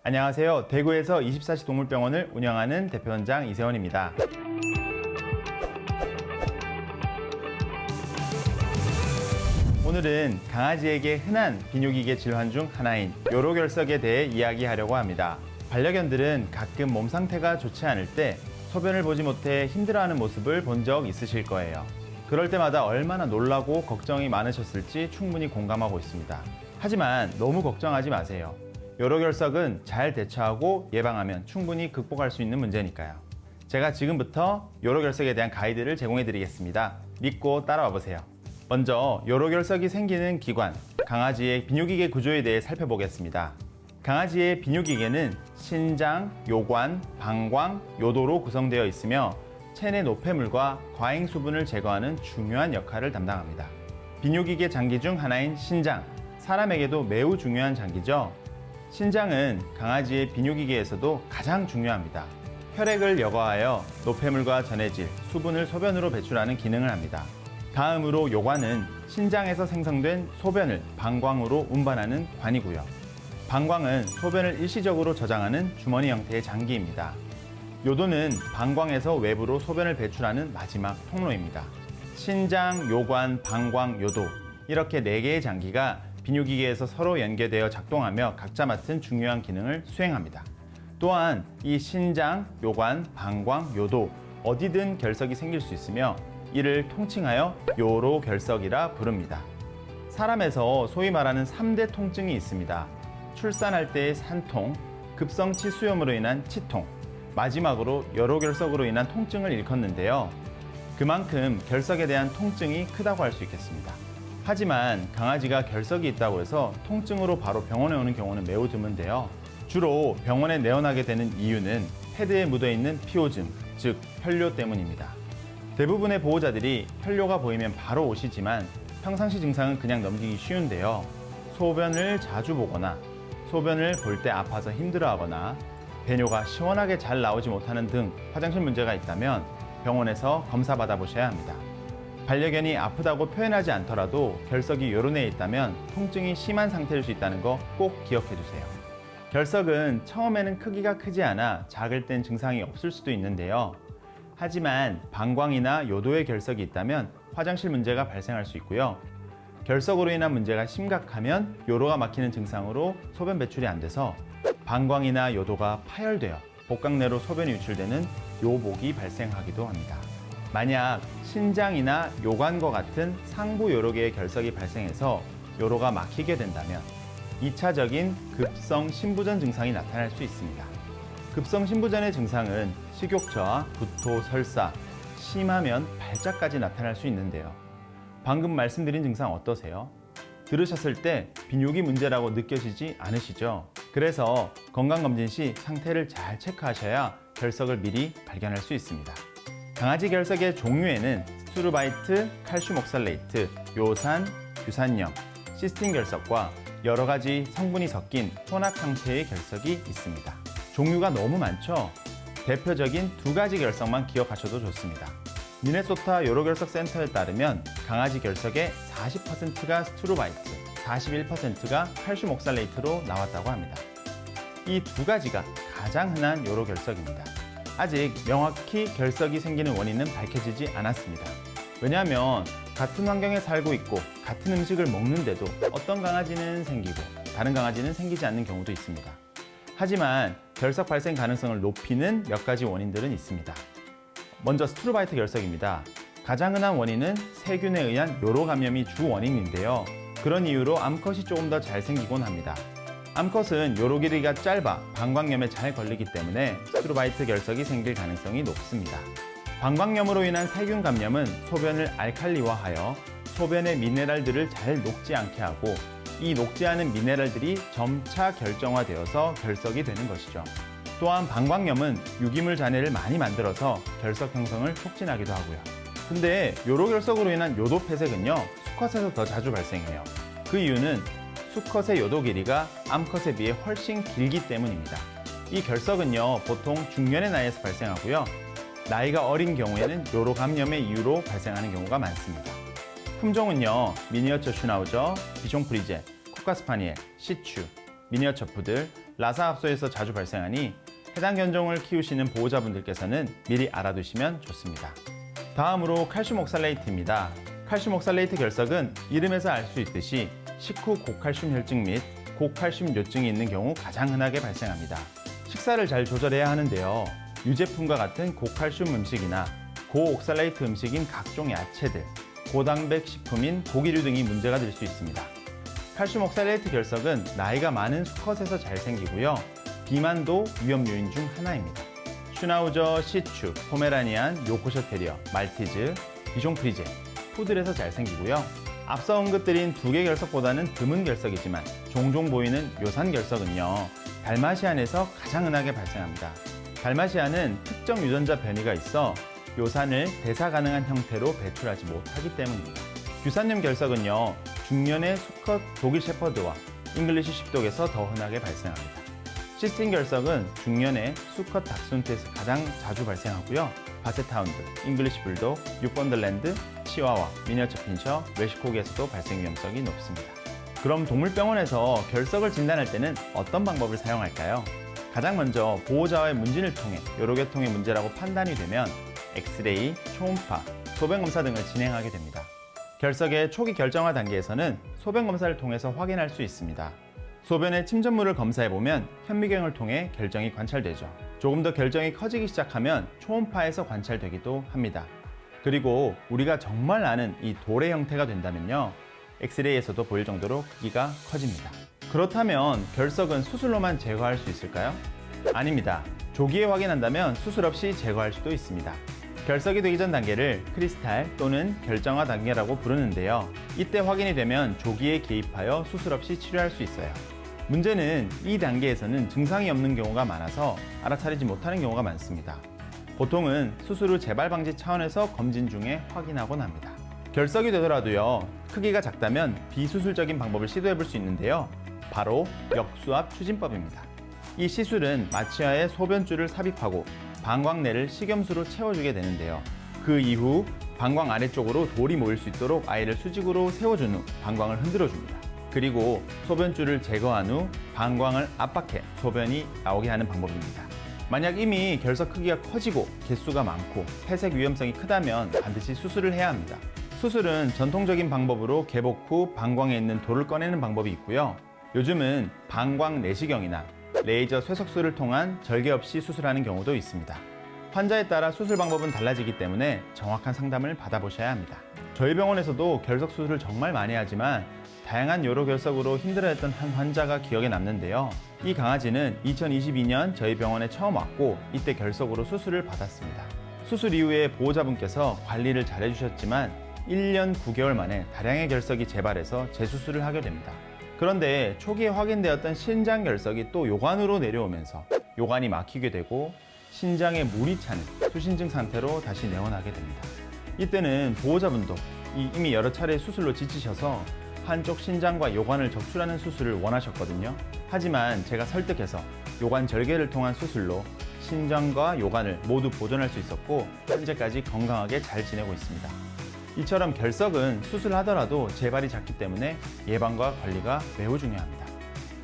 안녕하세요. 대구에서 24시 동물병원을 운영하는 대표원장 이세원입니다. 오늘은 강아지에게 흔한 비뇨기계 질환 중 하나인 요로결석에 대해 이야기하려고 합니다. 반려견들은 가끔 몸 상태가 좋지 않을 때 소변을 보지 못해 힘들어하는 모습을 본 적 있으실 거예요. 그럴 때마다 얼마나 놀라고 걱정이 많으셨을지 충분히 공감하고 있습니다. 하지만 너무 걱정하지 마세요. 요로결석은 잘 대처하고 예방하면 충분히 극복할 수 있는 문제니까요. 제가 지금부터 요로결석에 대한 가이드를 제공해 드리겠습니다. 믿고 따라와 보세요. 먼저 요로결석이 생기는 기관, 강아지의 비뇨기계 구조에 대해 살펴보겠습니다. 강아지의 비뇨기계는 신장, 요관, 방광, 요도로 구성되어 있으며 체내 노폐물과 과잉 수분을 제거하는 중요한 역할을 담당합니다. 비뇨기계 장기 중 하나인 신장, 사람에게도 매우 중요한 장기죠. 신장은 강아지의 비뇨기계에서도 가장 중요합니다. 혈액을 여과하여 노폐물과 전해질, 수분을 소변으로 배출하는 기능을 합니다. 다음으로 요관은 신장에서 생성된 소변을 방광으로 운반하는 관이고요. 방광은 소변을 일시적으로 저장하는 주머니 형태의 장기입니다. 요도는 방광에서 외부로 소변을 배출하는 마지막 통로입니다. 신장, 요관, 방광, 요도 이렇게 4개의 장기가 비뇨기계에서 서로 연계되어 작동하며 각자 맡은 중요한 기능을 수행합니다. 또한 이 신장, 요관, 방광, 요도 어디든 결석이 생길 수 있으며 이를 통칭하여 요로결석이라 부릅니다. 사람에서 소위 말하는 3대 통증이 있습니다. 출산할 때의 산통, 급성치 수염으로 인한 치통, 마지막으로 요로결석으로 인한 통증을 일컫는데요. 그만큼 결석에 대한 통증이 크다고 할 수 있겠습니다. 하지만 강아지가 결석이 있다고 해서 통증으로 바로 병원에 오는 경우는 매우 드문데요. 주로 병원에 내원하게 되는 이유는 패드에 묻어있는 피오즘, 즉 혈뇨 때문입니다. 대부분의 보호자들이 혈뇨가 보이면 바로 오시지만 평상시 증상은 그냥 넘기기 쉬운데요. 소변을 자주 보거나 소변을 볼 때 아파서 힘들어하거나 배뇨가 시원하게 잘 나오지 못하는 등 화장실 문제가 있다면 병원에서 검사 받아보셔야 합니다. 반려견이 아프다고 표현하지 않더라도 결석이 요로내에 있다면 통증이 심한 상태일 수 있다는 거 꼭 기억해 주세요. 결석은 처음에는 크기가 크지 않아 작을 땐 증상이 없을 수도 있는데요. 하지만 방광이나 요도에 결석이 있다면 화장실 문제가 발생할 수 있고요. 결석으로 인한 문제가 심각하면 요로가 막히는 증상으로 소변 배출이 안 돼서 방광이나 요도가 파열되어 복강 내로 소변이 유출되는 요복이 발생하기도 합니다. 만약 신장이나 요관과 같은 상부 요로계의 결석이 발생해서 요로가 막히게 된다면 2차적인 급성 신부전 증상이 나타날 수 있습니다. 급성 신부전의 증상은 식욕저하, 구토, 설사, 심하면 발작까지 나타날 수 있는데요. 방금 말씀드린 증상 어떠세요? 들으셨을 때 비뇨기 문제라고 느껴지지 않으시죠? 그래서 건강검진 시 상태를 잘 체크하셔야 결석을 미리 발견할 수 있습니다. 강아지 결석의 종류에는 스투르바이트, 칼슘 옥살레이트, 요산, 규산염, 시스틴 결석과 여러 가지 성분이 섞인 혼합 형태의 결석이 있습니다. 종류가 너무 많죠? 대표적인 2가지 결석만 기억하셔도 좋습니다. 미네소타 요로결석 센터에 따르면 강아지 결석의 40%가 스투르바이트, 41%가 칼슘 옥살레이트로 나왔다고 합니다. 이 2가지가 가장 흔한 요로결석입니다. 아직 명확히 결석이 생기는 원인은 밝혀지지 않았습니다. 왜냐하면 같은 환경에 살고 있고 같은 음식을 먹는데도 어떤 강아지는 생기고 다른 강아지는 생기지 않는 경우도 있습니다. 하지만 결석 발생 가능성을 높이는 몇 가지 원인들은 있습니다. 먼저 스투르바이트 결석입니다. 가장 흔한 원인은 세균에 의한 요로 감염이 주 원인인데요. 그런 이유로 암컷이 조금 더 잘 생기곤 합니다. 암컷은 요로 길이가 짧아 방광염에 잘 걸리기 때문에 스투르바이트 결석이 생길 가능성이 높습니다. 방광염으로 인한 세균 감염은 소변을 알칼리화하여 소변의 미네랄들을 잘 녹지 않게 하고 이 녹지 않은 미네랄들이 점차 결정화되어서 결석이 되는 것이죠. 또한 방광염은 유기물 잔해를 많이 만들어서 결석 형성을 촉진하기도 하고요. 근데 요로결석으로 인한 요도 폐색은요, 수컷에서 더 자주 발생해요. 그 이유는 수컷의 요도 길이가 암컷에 비해 훨씬 길기 때문입니다. 이 결석은요, 보통 중년의 나이에서 발생하고요. 나이가 어린 경우에는 요로 감염의 이유로 발생하는 경우가 많습니다. 품종은요, 미니어처 슈나우저, 비숑 프리제, 코카스파니엘, 시츄, 미니어처 푸들, 라사 합소에서 자주 발생하니 해당 견종을 키우시는 보호자분들께서는 미리 알아두시면 좋습니다. 다음으로 칼슘 옥살레이트입니다. 칼슘 옥살레이트 결석은 이름에서 알 수 있듯이 식후 고칼슘 혈증 및 고칼슘 요증이 있는 경우 가장 흔하게 발생합니다. 식사를 잘 조절해야 하는데요. 유제품과 같은 고칼슘 음식이나 고옥살레이트 음식인 각종 야채들, 고단백 식품인 고기류 등이 문제가 될 수 있습니다. 칼슘 옥살레이트 결석은 나이가 많은 수컷에서 잘 생기고요. 비만도 위험 요인 중 하나입니다. 슈나우저, 시추, 포메라니안, 요코셔 테리어, 말티즈, 비숑 프리제, 푸들에서 잘 생기고요. 앞서 언급드린 두 개 결석보다는 드문 결석이지만 종종 보이는 요산 결석은요, 달마시안에서 가장 흔하게 발생합니다. 달마시안은 특정 유전자 변이가 있어 요산을 대사 가능한 형태로 배출하지 못하기 때문입니다. 규산염 결석은요, 중년의 수컷 독일 셰퍼드와 잉글리시 십독에서 더 흔하게 발생합니다. 시스틴 결석은 중년의 수컷 닥순트에서 가장 자주 발생하고요. 바셋하운드, 잉글리시 불독, 뉴펀들랜드, 치와와, 미니어처 핀셔, 웰시코기에서도 발생 위험성이 높습니다. 그럼 동물병원에서 결석을 진단할 때는 어떤 방법을 사용할까요? 가장 먼저 보호자와의 문진을 통해 여러 계통의 문제라고 판단이 되면 엑스레이, 초음파, 소변검사 등을 진행하게 됩니다. 결석의 초기 결정화 단계에서는 소변검사를 통해서 확인할 수 있습니다. 소변의 침전물을 검사해보면 현미경을 통해 결정이 관찰되죠. 조금 더 결정이 커지기 시작하면 초음파에서 관찰되기도 합니다. 그리고 우리가 정말 아는 이 돌의 형태가 된다면요, 엑스레이에서도 보일 정도로 크기가 커집니다. 그렇다면 결석은 수술로만 제거할 수 있을까요? 아닙니다. 조기에 확인한다면 수술 없이 제거할 수도 있습니다. 결석이 되기 전 단계를 크리스탈 또는 결정화 단계라고 부르는데요. 이때 확인이 되면 조기에 개입하여 수술 없이 치료할 수 있어요. 문제는 이 단계에서는 증상이 없는 경우가 많아서 알아차리지 못하는 경우가 많습니다. 보통은 수술 후 재발 방지 차원에서 검진 중에 확인하곤 합니다. 결석이 되더라도요, 크기가 작다면 비수술적인 방법을 시도해 볼 수 있는데요. 바로 역수압 추진법입니다. 이 시술은 마취하에 소변줄을 삽입하고 방광 내를 식염수로 채워주게 되는데요. 그 이후 방광 아래쪽으로 돌이 모일 수 있도록 아이를 수직으로 세워준 후 방광을 흔들어 줍니다. 그리고 소변줄을 제거한 후 방광을 압박해 소변이 나오게 하는 방법입니다. 만약 이미 결석 크기가 커지고 개수가 많고 폐색 위험성이 크다면 반드시 수술을 해야 합니다. 수술은 전통적인 방법으로 개복 후 방광에 있는 돌을 꺼내는 방법이 있고요. 요즘은 방광 내시경이나 레이저 쇠석술을 통한 절개 없이 수술하는 경우도 있습니다. 환자에 따라 수술 방법은 달라지기 때문에 정확한 상담을 받아보셔야 합니다. 저희 병원에서도 결석 수술을 정말 많이 하지만 다양한 요로 결석으로 힘들어했던 한 환자가 기억에 남는데요. 이 강아지는 2022년 저희 병원에 처음 왔고 이때 결석으로 수술을 받았습니다. 수술 이후에 보호자분께서 관리를 잘 해주셨지만 1년 9개월 만에 다량의 결석이 재발해서 재수술을 하게 됩니다. 그런데 초기에 확인되었던 신장 결석이 또 요관으로 내려오면서 요관이 막히게 되고 신장에 물이 차는 수신증 상태로 다시 내원하게 됩니다. 이때는 보호자분도 이미 여러 차례 수술로 지치셔서 한쪽 신장과 요관을 적출하는 수술을 원하셨거든요. 하지만 제가 설득해서 요관 절개를 통한 수술로 신장과 요관을 모두 보존할 수 있었고 현재까지 건강하게 잘 지내고 있습니다. 이처럼 결석은 수술하더라도 재발이 작기 때문에 예방과 관리가 매우 중요합니다.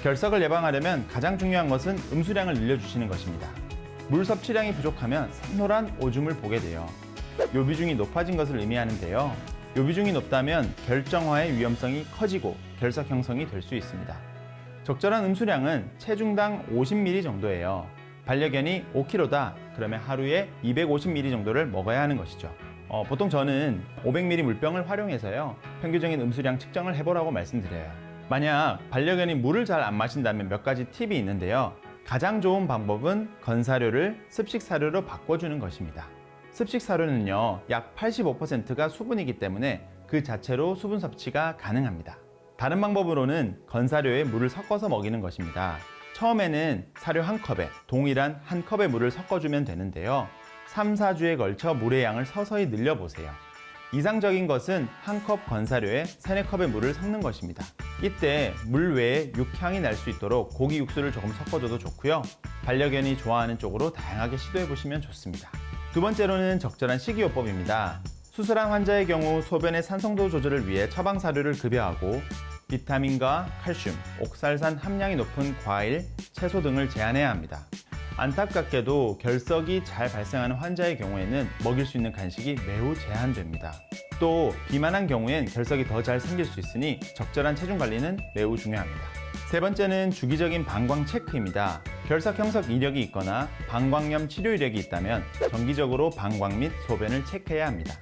결석을 예방하려면 가장 중요한 것은 음수량을 늘려주시는 것입니다. 물 섭취량이 부족하면 샛노란 오줌을 보게 돼요. 요비중이 높아진 것을 의미하는데요. 요비중이 높다면 결정화의 위험성이 커지고 결석 형성이 될 수 있습니다. 적절한 음수량은 체중당 50ml 정도예요. 반려견이 5kg다 그러면 하루에 250ml 정도를 먹어야 하는 것이죠. 보통 저는 500ml 물병을 활용해서요, 평균적인 음수량 측정을 해보라고 말씀드려요. 만약 반려견이 물을 잘 안 마신다면 몇 가지 팁이 있는데요. 가장 좋은 방법은 건사료를 습식사료로 바꿔주는 것입니다. 습식사료는요, 약 85%가 수분이기 때문에 그 자체로 수분 섭취가 가능합니다. 다른 방법으로는 건사료에 물을 섞어서 먹이는 것입니다. 처음에는 사료 한 컵에 동일한 한 컵의 물을 섞어주면 되는데요. 3, 4주에 걸쳐 물의 양을 서서히 늘려보세요. 이상적인 것은 한 컵 건사료에 3, 4컵의 물을 섞는 것입니다. 이때 물 외에 육향이 날 수 있도록 고기 육수를 조금 섞어줘도 좋고요. 반려견이 좋아하는 쪽으로 다양하게 시도해보시면 좋습니다. 두 번째로는 적절한 식이요법입니다. 수술한 환자의 경우 소변의 산성도 조절을 위해 처방사료를 급여하고 비타민과 칼슘, 옥살산 함량이 높은 과일, 채소 등을 제한해야 합니다. 안타깝게도 결석이 잘 발생하는 환자의 경우에는 먹일 수 있는 간식이 매우 제한됩니다. 또 비만한 경우엔 결석이 더 잘 생길 수 있으니 적절한 체중 관리는 매우 중요합니다. 세 번째는 주기적인 방광 체크입니다. 결석 형성 이력이 있거나 방광염 치료 이력이 있다면 정기적으로 방광 및 소변을 체크해야 합니다.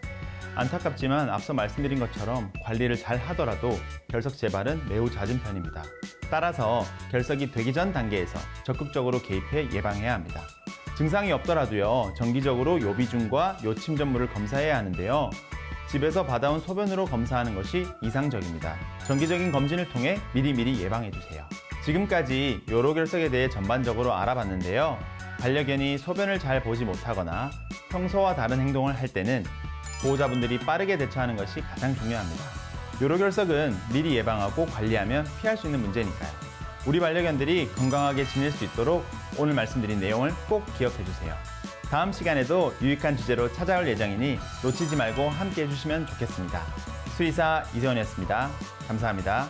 안타깝지만 앞서 말씀드린 것처럼 관리를 잘 하더라도 결석 재발은 매우 잦은 편입니다. 따라서 결석이 되기 전 단계에서 적극적으로 개입해 예방해야 합니다. 증상이 없더라도요, 정기적으로 요비중과 요침 전물을 검사해야 하는데요. 집에서 받아온 소변으로 검사하는 것이 이상적입니다. 정기적인 검진을 통해 미리미리 예방해주세요. 지금까지 요로결석에 대해 전반적으로 알아봤는데요. 반려견이 소변을 잘 보지 못하거나 평소와 다른 행동을 할 때는 보호자분들이 빠르게 대처하는 것이 가장 중요합니다. 요로결석은 미리 예방하고 관리하면 피할 수 있는 문제니까요. 우리 반려견들이 건강하게 지낼 수 있도록 오늘 말씀드린 내용을 꼭 기억해 주세요. 다음 시간에도 유익한 주제로 찾아올 예정이니 놓치지 말고 함께 해주시면 좋겠습니다. 수의사 이세원이었습니다. 감사합니다.